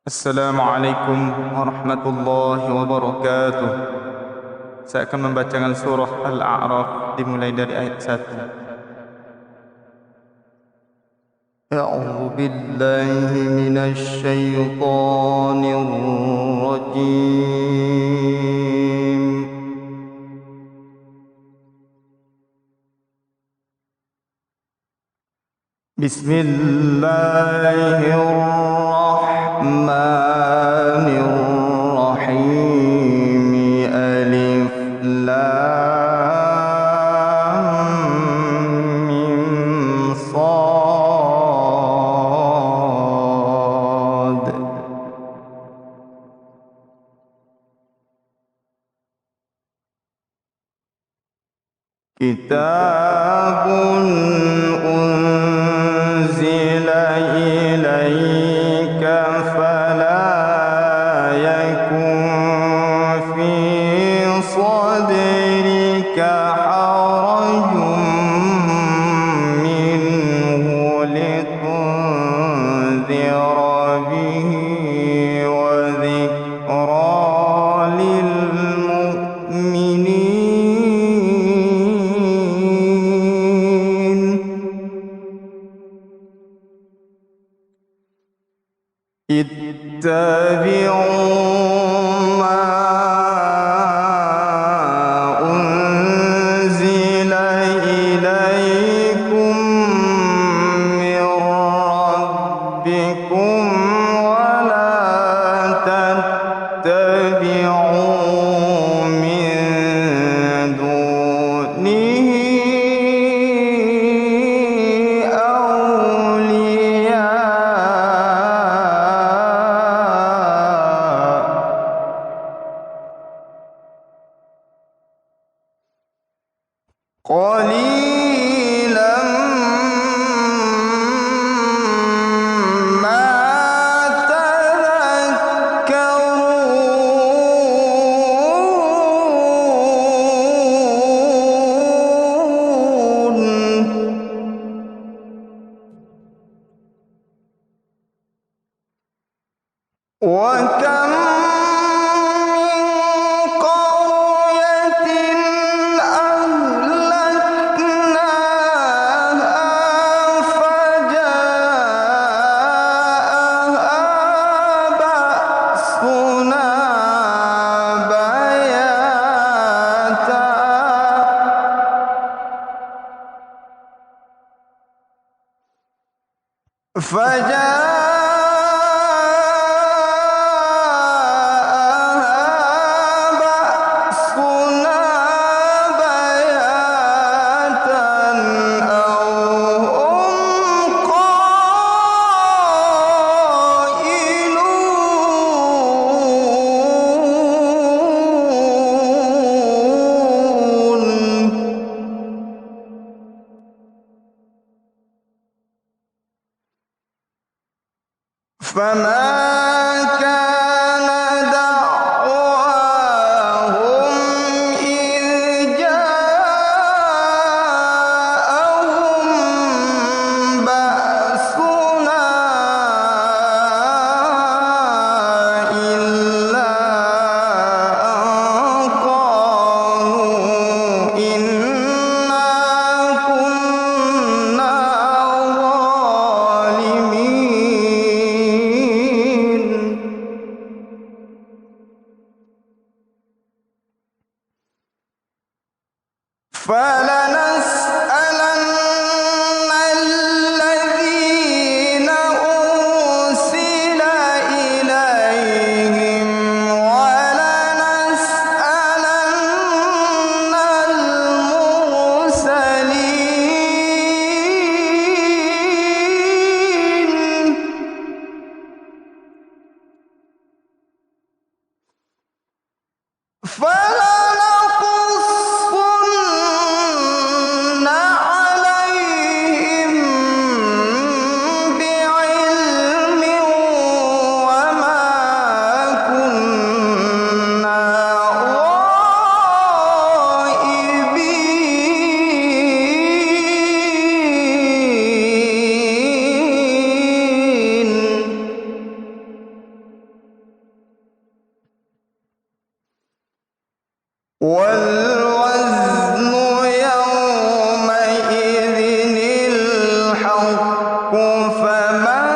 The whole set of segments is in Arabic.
Assalamualaikum warahmatullahi wabarakatuh. Saya akan membacakan surah Al-A'raf dimulai dari ayat 1. A'udzu billahi minasy syaithanir rajim. Bismillahirrahmanirrahim. Alif lam mim sad. Kitabun unzila ilaika fala yakun fi sadrika harajun minhu litunzira bihi wa dhikra lil mu'minin. اتبعوا ما أنزل إليكم من ربكم ولا تتبعوا من دونه قليلا ما تذكرون وكم فجاءها بأسنا بياتا أو هم قائلون فما كان دعواهم إذ جاءهم بأسنا إلا أن قالوا إنا كنا ظالمين. فلنسألن الذين أرسل إليهم ولنسألن المرسلين. فلنقصن والوزن يومئذ الحق فمن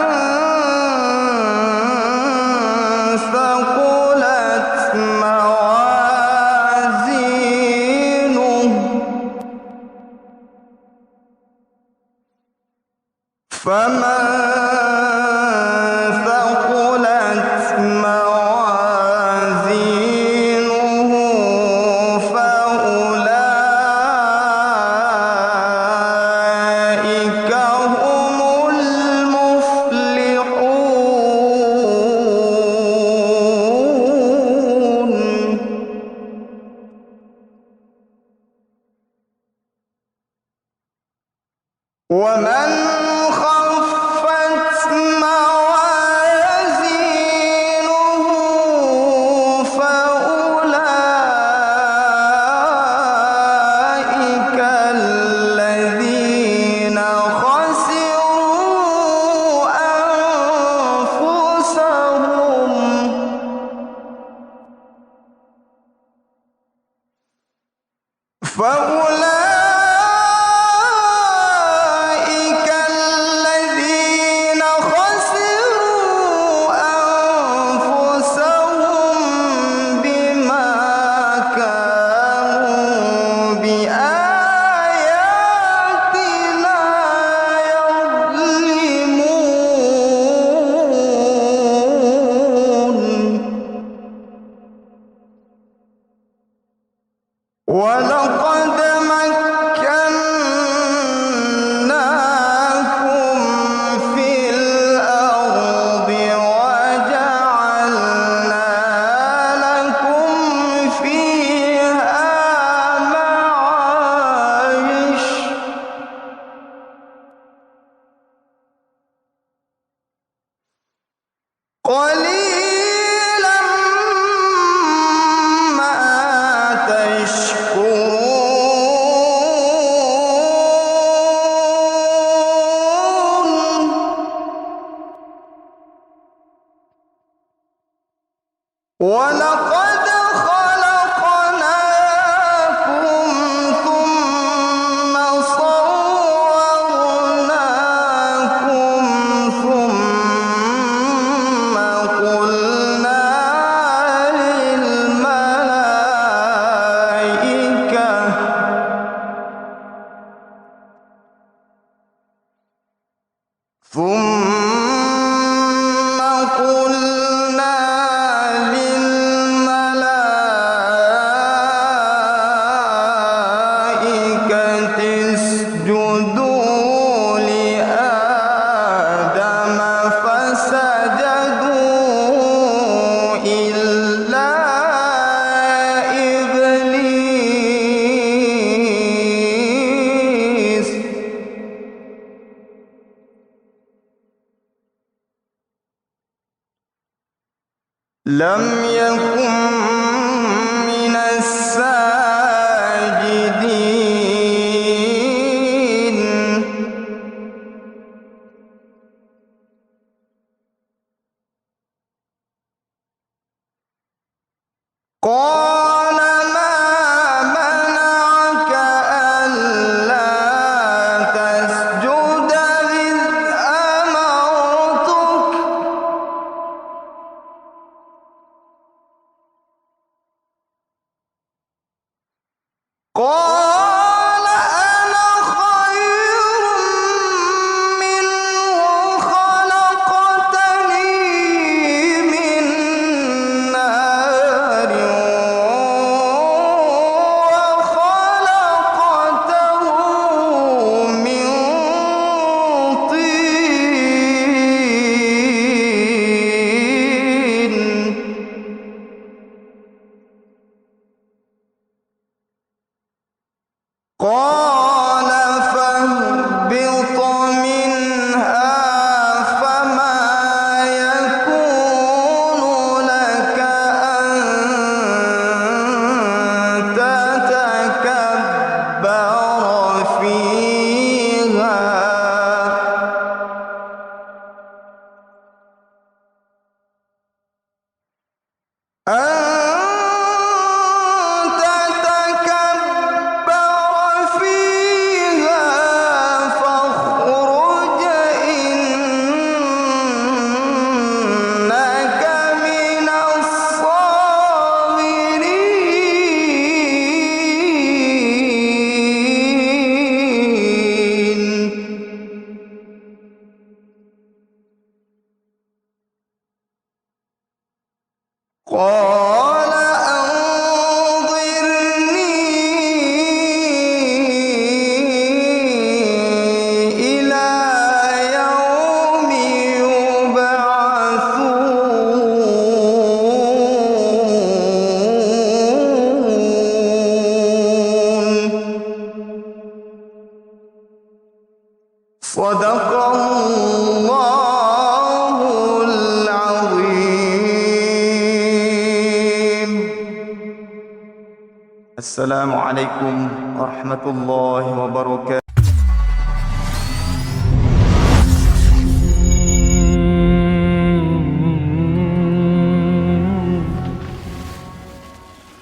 ثقلت موازينه فأولئك هم المفلحون ومن خفت موازينه فأولئك الذين خسروا أنفسهم بما كانوا بآياتنا يظلمون ولقد مكناكم في الأرض وجعلنا لكم فيها معايش قليلا ما تشكرون ولقد خلقناكم ثم صورناكم ثم قلنا للملائكة اسجدوا لآدم فسجدوا إلا إبليس لم يكن من الساجدين قال ما منعك ألا تسجد إذ أمرتك قال أنا خير منه خلقتني من نار وخلقته من طين قال فاهبط منها فما يكون لك أن تتكبر فيها أن صدق الله العظيم. السلام عليكم ورحمة الله وبركاته.